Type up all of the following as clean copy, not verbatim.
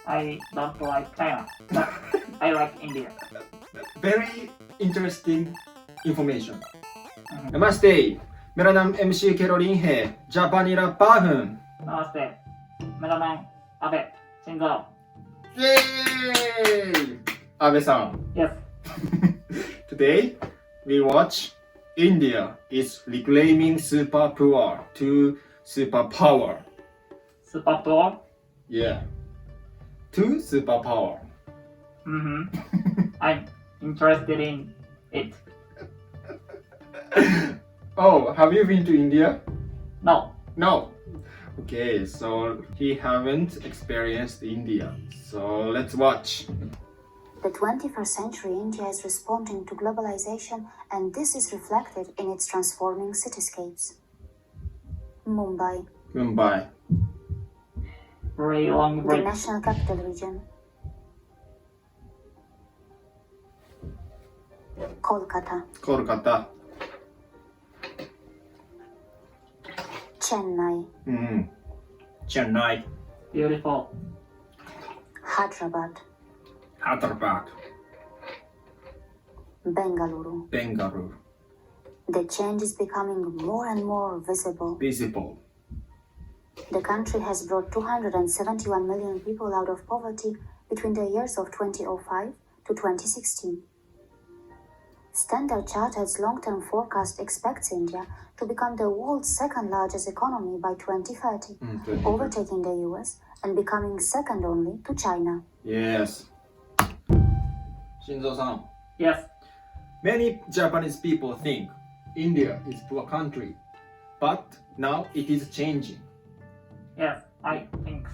I don't like China, but I like India. Very interesting information. नमस्ते, मेरा नाम MC केरोरिन है, जापानी रैपर हूँ. नमस्ते, मेरा नाम अबे singer. Yay! Abe-san. Yes. Today we watch India is reclaiming superpower to superpower. Superpower. Yeah. To superpower. I'm interested in it. Oh, have you been to India? No. No. Okay, so he haven't experienced India. So let's watch. The 21st century India is responding to globalization, and this is reflected in its transforming cityscapes. Mumbai, Mumbai. Very long the break. national capital region. Kolkata, Kolkata. Chennai, Chennai. Beautiful. Hyderabad, Hyderabad. Bengaluru. Bengaluru. The change is becoming more and more visible. Visible. The country has brought 271 million people out of poverty between the years of 2005 to 2016. Standard Chartered's long-term forecast expects India to become the world's second largest economy by 2030, overtaking the US and becoming second only to China. Yes. Shinzo-san. Yes. Many Japanese people think India is poor country, but now it is changing. Yes, I think.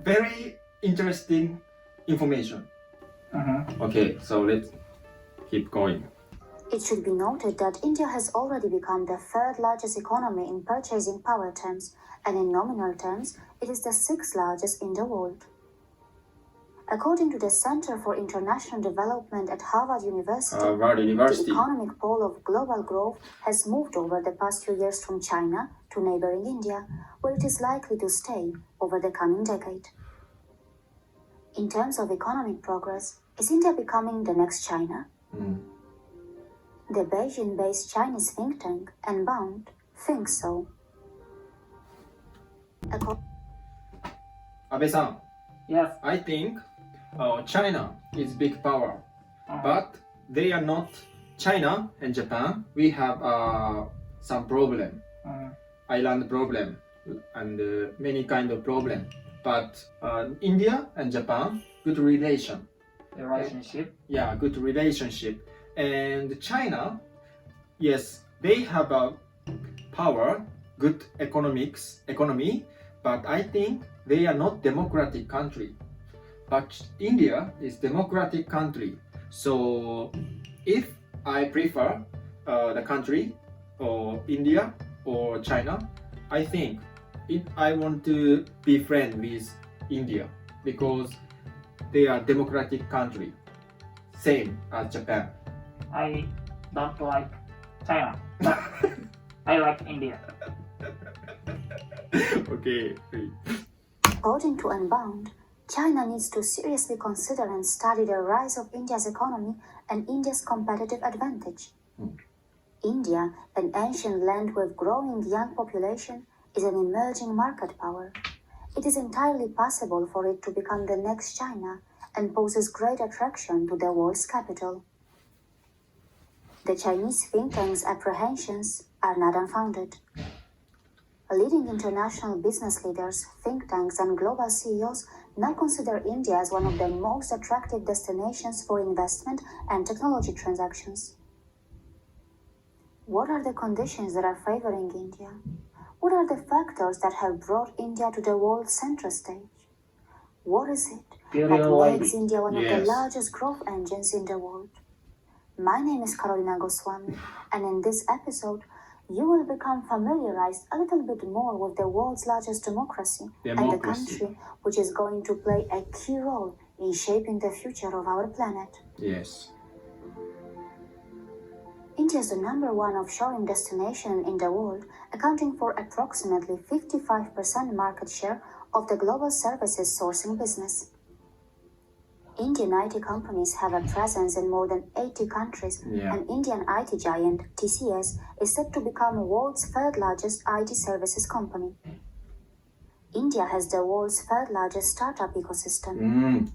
Very interesting information. Okay, so let's keep going. It should be noted that India has already become the third largest economy in purchasing power terms, and in nominal terms, it is the sixth largest in the world. According to the Center for International Development at Harvard University, the economic pole of global growth has moved over the past few years from China to neighboring India, where it is likely to stay over the coming decade. In terms of economic progress, is India becoming the next China? The Beijing-based Chinese think tank, Unbound, thinks so. Abe-san, Yes. I think China is big power, but they are not. China and Japan, we have some problem, island problem, and many kind of problem. But India and Japan, good relation. Relationship. Yeah, good relationship. And China, yes, they have a power, good economy, but I think they are not democratic country. But India is democratic country. So if I prefer the country or India or China, I think I want to be friend with India because they are democratic country, same as Japan. I don't like China, but I like India. Okay. According to Unbound, China needs to seriously consider and study the rise of India's economy and India's competitive advantage. India, an ancient land with growing young population, is an emerging market power. It is entirely possible for it to become the next China and poses great attraction to the world's capital. The Chinese think tank's apprehensions are not unfounded. Leading international business leaders, think tanks, and global CEOs now consider India as one of the most attractive destinations for investment and technology transactions. What are the conditions that are favoring India? What are the factors that have brought India to the world center stage? What is it that makes India one of the largest growth engines in the world? My name is Karolina Goswami, and in this episode, you will become familiarized a little bit more with the world's largest democracy and the country which is going to play a key role in shaping the future of our planet. Yes. India is the number one offshoring destination in the world, accounting for approximately 55% market share of the global services sourcing business. Indian IT companies have a presence in more than 80 countries, and Indian IT giant TCS is set to become the world's third largest IT services company. India has the world's third largest startup ecosystem.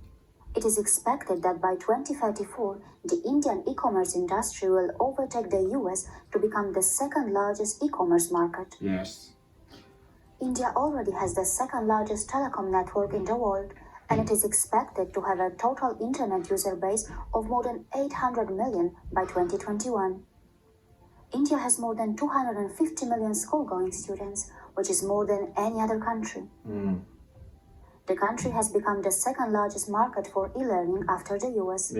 It is expected that by 2034, the Indian e-commerce industry will overtake the US to become the second largest e-commerce market. Yes. India already has the second largest telecom network in the world, and it is expected to have a total internet user base of more than 800 million by 2021. India has more than 250 million school-going students, which is more than any other country. The country has become the second largest market for e-learning after the US.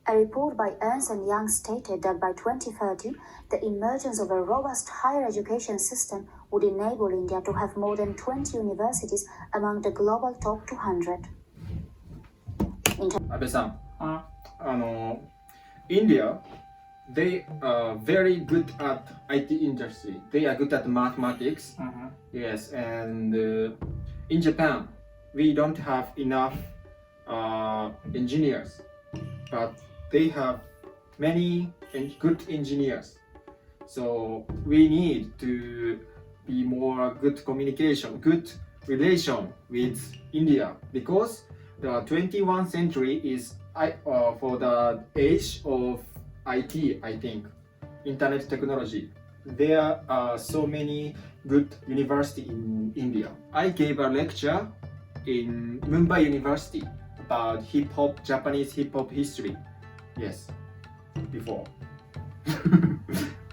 A report by Ernst & Young stated that by 2030, the emergence of a robust higher education system would enable India to have more than 20 universities among the global top 200. Abe-san, India, they are very good at IT industry. They are good at mathematics. Yes, and in Japan, we don't have enough engineers, but they have many good engineers. So we need to be more good communication, good relation with India, because the 21st century is for the age of IT, I think, internet technology. There are so many good universities in India. I gave a lecture in Mumbai University about hip-hop, Japanese hip-hop history. Yes, before.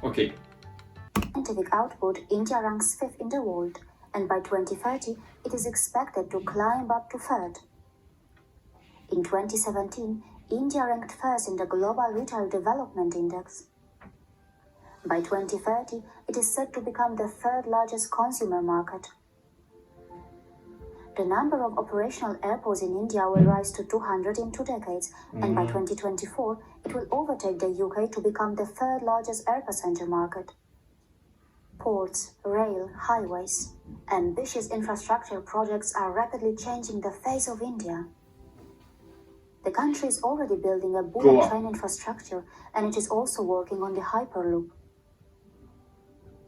Okay. Scientific output, India ranks 5th in the world, and by 2030, it is expected to climb up to 3rd. In 2017, India ranked 1st in the Global Retail Development Index. By 2030, it is set to become the 3rd largest consumer market. The number of operational airports in India will rise to 200 in 2 decades, and by 2024, it will overtake the UK to become the 3rd largest air passenger market. Ports, rail, highways, ambitious infrastructure projects are rapidly changing the face of India. The country is already building a bullet train infrastructure, and it is also working on the Hyperloop.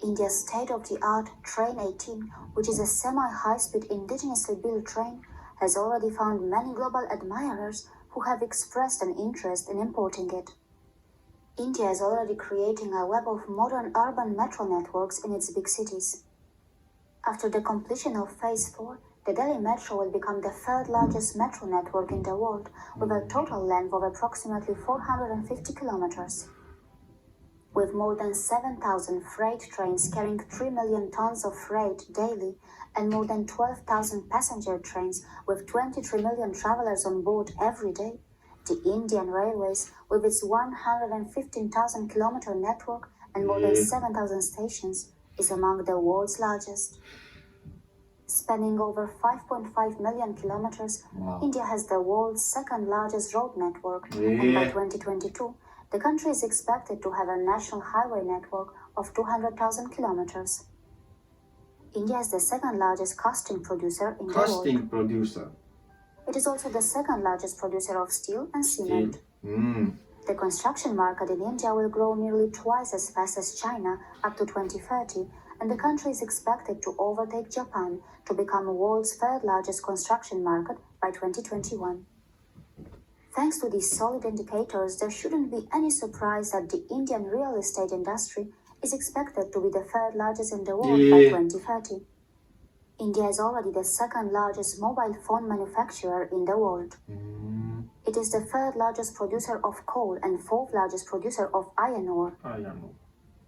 India's state-of-the-art Train 18, which is a semi-high-speed indigenously built train, has already found many global admirers who have expressed an interest in importing it. India is already creating a web of modern urban metro networks in its big cities. After the completion of Phase 4, the Delhi Metro will become the 3rd largest metro network in the world, with a total length of approximately 450 kilometers. With more than 7,000 freight trains carrying 3 million tons of freight daily, and more than 12,000 passenger trains with 23 million travelers on board every day, the Indian Railways, with its 115,000 kilometer network and more than 7,000 stations, is among the world's largest. Spanning over 5.5 million kilometers, India has the world's 2nd largest road network, and by 2022, the country is expected to have a national highway network of 200,000 kilometers. India is the 2nd largest casting producer in the world. Casting producer. It is also the 2nd largest producer of steel and cement. The construction market in India will grow nearly twice as fast as China up to 2030, and the country is expected to overtake Japan to become the world's 3rd largest construction market by 2021. Thanks to these solid indicators, there shouldn't be any surprise that the Indian real estate industry is expected to be the 3rd largest in the world by 2030. India is already the 2nd largest mobile phone manufacturer in the world. It is the 3rd largest producer of coal and 4th largest producer of iron ore.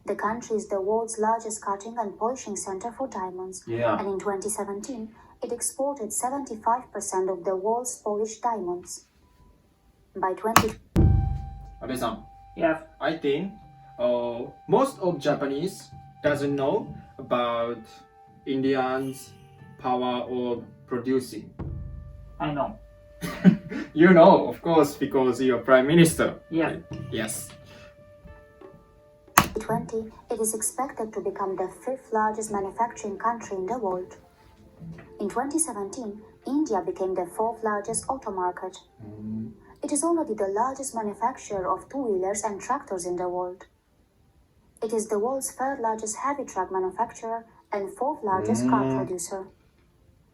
The country is the world's largest cutting and polishing center for diamonds, and in 2017, it exported 75% of the world's polished diamonds. By 20... Abe-san, Yes. I think most of Japanese doesn't know about Indians' power of producing. I know. You know, of course, because you're Prime Minister. Yes. Yes. 2020, it is expected to become the 5th largest manufacturing country in the world. In 2017, India became the fourth largest auto market. It is already the largest manufacturer of two-wheelers and tractors in the world. It is the world's third largest heavy truck manufacturer and fourth largest car producer.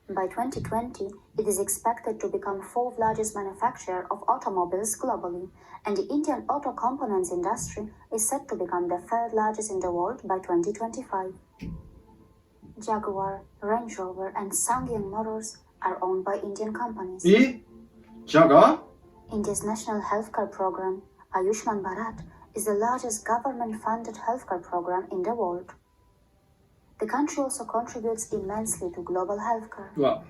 By 2020, it is expected to become fourth largest manufacturer of automobiles globally, and the Indian auto components industry is set to become the third largest in the world by 2025. Jaguar, Range Rover, and SsangYong Motors are owned by Indian companies. Jaguar? India's national healthcare program, Ayushman Bharat, is the largest government-funded healthcare program in the world. The country also contributes immensely to global healthcare. Wow.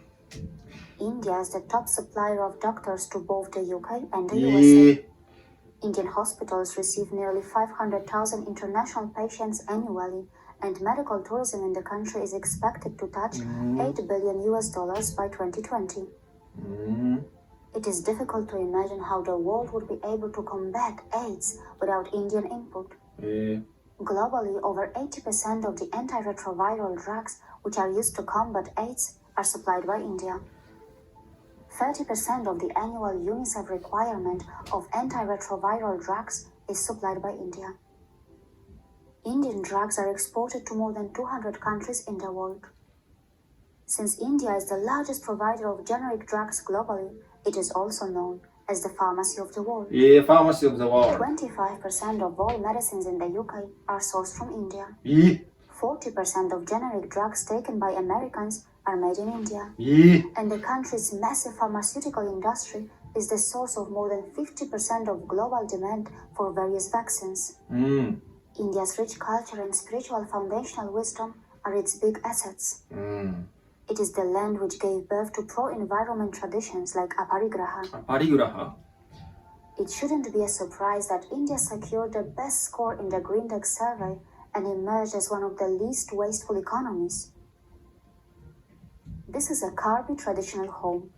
India is the top supplier of doctors to both the UK and the USA. Indian hospitals receive nearly 500,000 international patients annually, and medical tourism in the country is expected to touch $8 billion by 2020. It is difficult to imagine how the world would be able to combat AIDS without Indian input. Globally, over 80% of the antiretroviral drugs which are used to combat AIDS are supplied by India. 30% of the annual UNICEF requirement of antiretroviral drugs is supplied by India. Indian drugs are exported to more than 200 countries in the world. Since India is the largest provider of generic drugs globally, it is also known as the pharmacy of the world. Pharmacy of the world. 25% of all medicines in the UK are sourced from India. 40% of generic drugs taken by Americans are made in India. And the country's massive pharmaceutical industry is the source of more than 50% of global demand for various vaccines. India's rich culture and spiritual foundational wisdom are its big assets. It is the land which gave birth to pro-environment traditions like aparigraha. It shouldn't be a surprise that India secured the best score in the Green Dex survey and emerged as one of the least wasteful economies. This is a Karbi traditional home.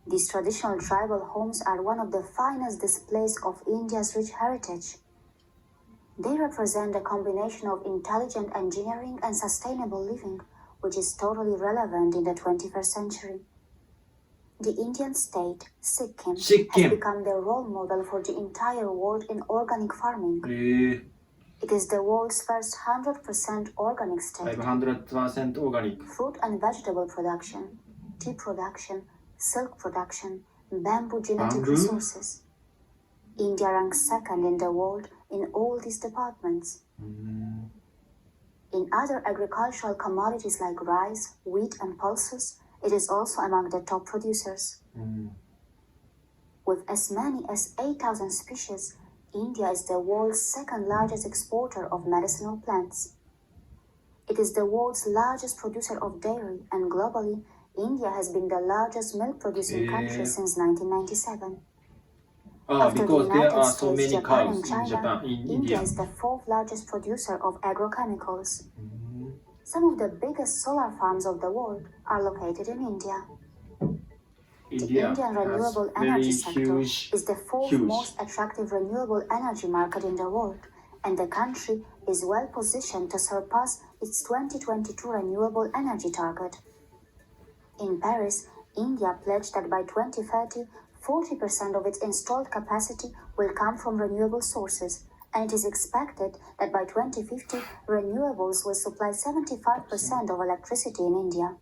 These traditional tribal homes are one of the finest displays of India's rich heritage. They represent a combination of intelligent engineering and sustainable living, which is totally relevant in the 21st century. The Indian state, Sikkim, has become the role model for the entire world in organic farming. It is the world's first 100% organic state. 500% organic. Fruit and vegetable production, tea production, silk production, bamboo genetic resources. India ranks second in the world in all these departments. In other agricultural commodities like rice, wheat, and pulses, it is also among the top producers. With as many as 8,000 species, India is the world's second largest exporter of medicinal plants. It is the world's largest producer of dairy, and globally, India has been the largest milk-producing country since 1997. After the United States, Japan, and China, India is the fourth largest producer of agrochemicals. Some of the biggest solar farms of the world are located in India. The Indian renewable energy sector is the fourth most attractive renewable energy market in the world, and the country is well positioned to surpass its 2022 renewable energy target. In Paris, India pledged that by 2030, 40% of its installed capacity will come from renewable sources, and it is expected that by 2050, renewables will supply 75% of electricity in India.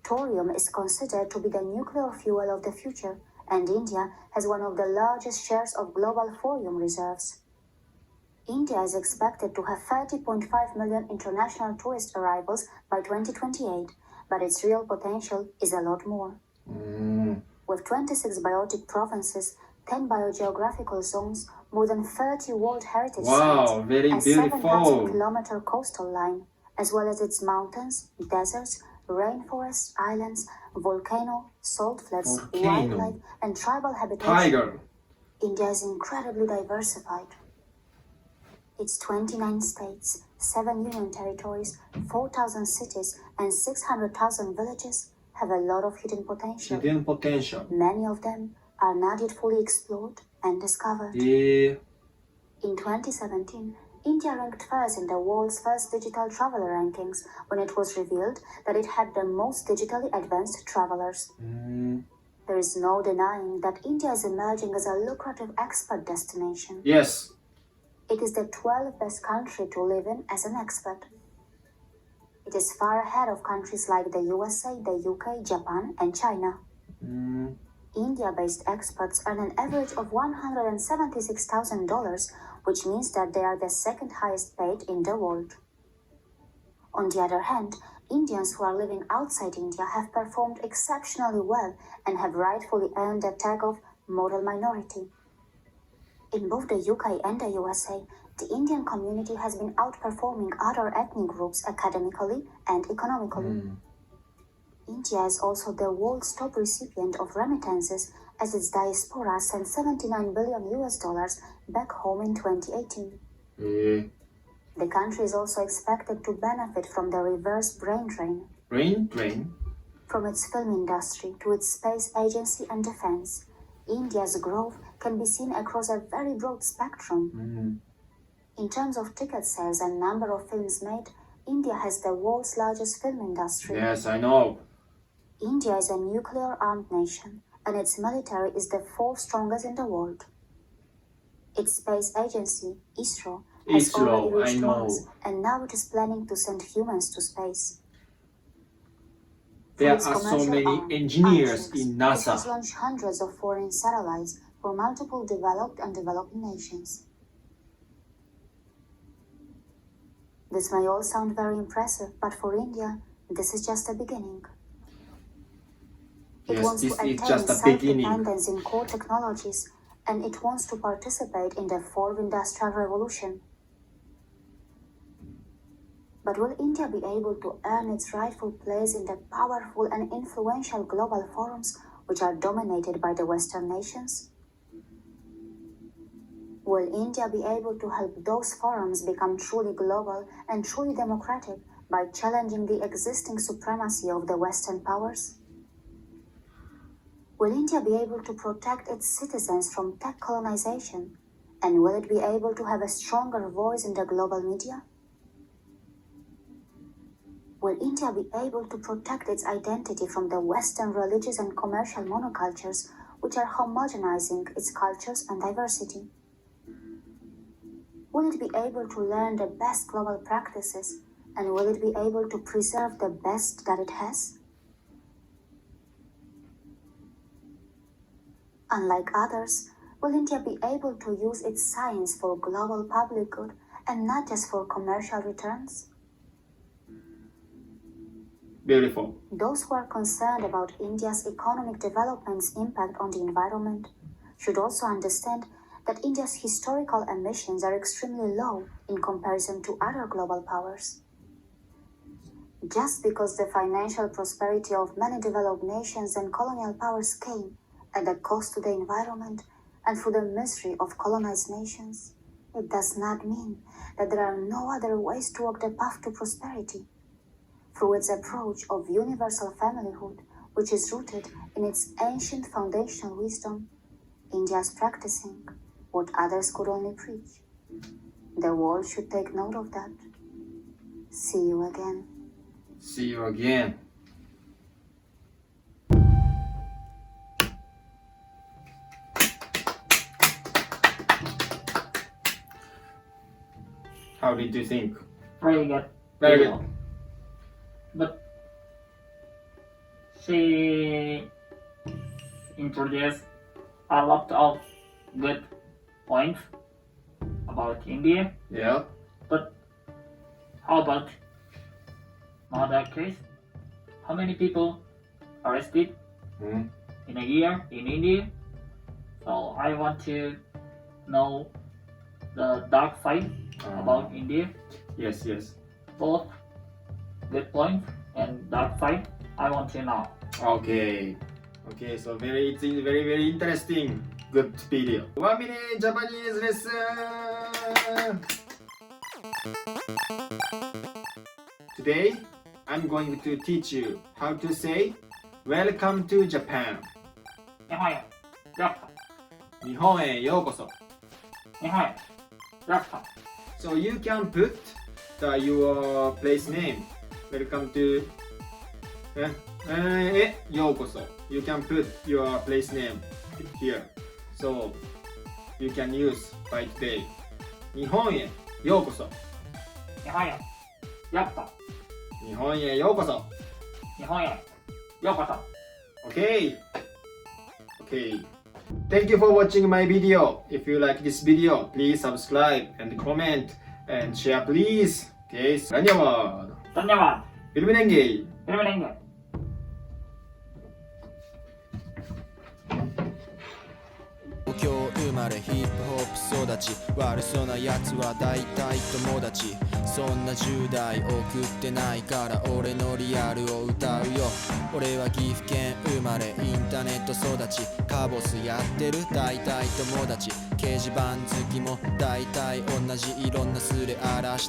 Thorium is considered to be the nuclear fuel of the future, and India has one of the largest shares of global thorium reserves. India is expected to have 30.5 million international tourist arrivals by 2028, but its real potential is a lot more. With 26 biotic provinces, 10 biogeographical zones, more than 30 World Heritage Sites, a 7,000-kilometer coastal line, as well as its mountains, deserts, rainforests, islands, volcano, salt flats, wildlife, and tribal habitation. India is incredibly diversified. Its 29 states, 7 union territories, 4,000 cities, and 600,000 villages have a lot of hidden potential. Many of them are not yet fully explored and discovered. In 2017, India ranked first in the world's first digital traveler rankings when it was revealed that it had the most digitally advanced travelers. There is no denying that India is emerging as a lucrative expat destination. Yes. It is the 12th best country to live in as an expat. It is far ahead of countries like the USA, the UK, Japan, and China. India-based expats earn an average of $176,000, which means that they are the second highest paid in the world. On the other hand, Indians who are living outside India have performed exceptionally well and have rightfully earned the tag of moral minority. In both the UK and the USA, the Indian community has been outperforming other ethnic groups academically and economically. India is also the world's top recipient of remittances, as its diaspora sent $79 billion back home in 2018. The country is also expected to benefit from the reverse brain drain. Brain drain? From its film industry to its space agency and defense, India's growth can be seen across a very broad spectrum. In terms of ticket sales and number of films made, India has the world's largest film industry. Yes, I know. India is a nuclear-armed nation, and its military is the fourth strongest in the world. Its space agency, ISRO, has already reached Mars, and now it is planning to send humans to space. There are so many engineers in It has NASA. launched hundreds of foreign satellites for multiple developed and developing nations. This may all sound very impressive, but for India, this is just the beginning. It Yes, wants this to is attain just the beginning. self-dependence in core technologies, and it wants to participate in the fourth industrial revolution. But will India be able to earn its rightful place in the powerful and influential global forums which are dominated by the Western nations? Will India be able to help those forums become truly global and truly democratic by challenging the existing supremacy of the Western powers? Will India be able to protect its citizens from tech colonization? And will it be able to have a stronger voice in the global media? Will India be able to protect its identity from the Western religious and commercial monocultures which are homogenizing its cultures and diversity? Will it be able to learn the best global practices, and will it be able to preserve the best that it has? Unlike others, will India be able to use its science for global public good and not just for commercial returns? Beautiful. Those who are concerned about India's economic development's impact on the environment should also understand that India's historical emissions are extremely low in comparison to other global powers. Just because the financial prosperity of many developed nations and colonial powers came at a cost to the environment and through the misery of colonized nations, it does not mean that there are no other ways to walk the path to prosperity. Through its approach of universal familyhood, which is rooted in its ancient foundational wisdom, India is practicing what others could only preach. The world should take note of that. See you again. See you again. How did you think? Very good. Very good. But she introduced a lot of good points about India. Yeah. But how about another case? How many people arrested in a year in India? So I want to know the dark side about India. Yes, yes. Both good points and dark side. I want to know. Okay. Okay, so it's very, very interesting. Good video. 1 minute Japanese lesson. Today, I'm going to teach you how to say Welcome to Japan. 日本へようこそ。日本へようこそ。日本へようこそ。So you can put your place name. Welcome to ようこそ You can put your place name here. So you can use by today. 日本へようこそ。日本へようこそ。日本へようこそ。日本へようこそ。Okay. Okay. Thank you for watching my video. If you like this video, please subscribe and comment and share please. Okay. धन्यवाद. धन्यवाद. फिर मिलेंगे. फिर मिलेंगे.東京生まれヒップホップ育ち悪そうなやつは大体友達そんな10代送ってないから俺のリアルを歌うよ俺は岐阜県生まれインターネット育ちカボスやってる大体友達掲示板好きも大体同じいろんなスレ荒らして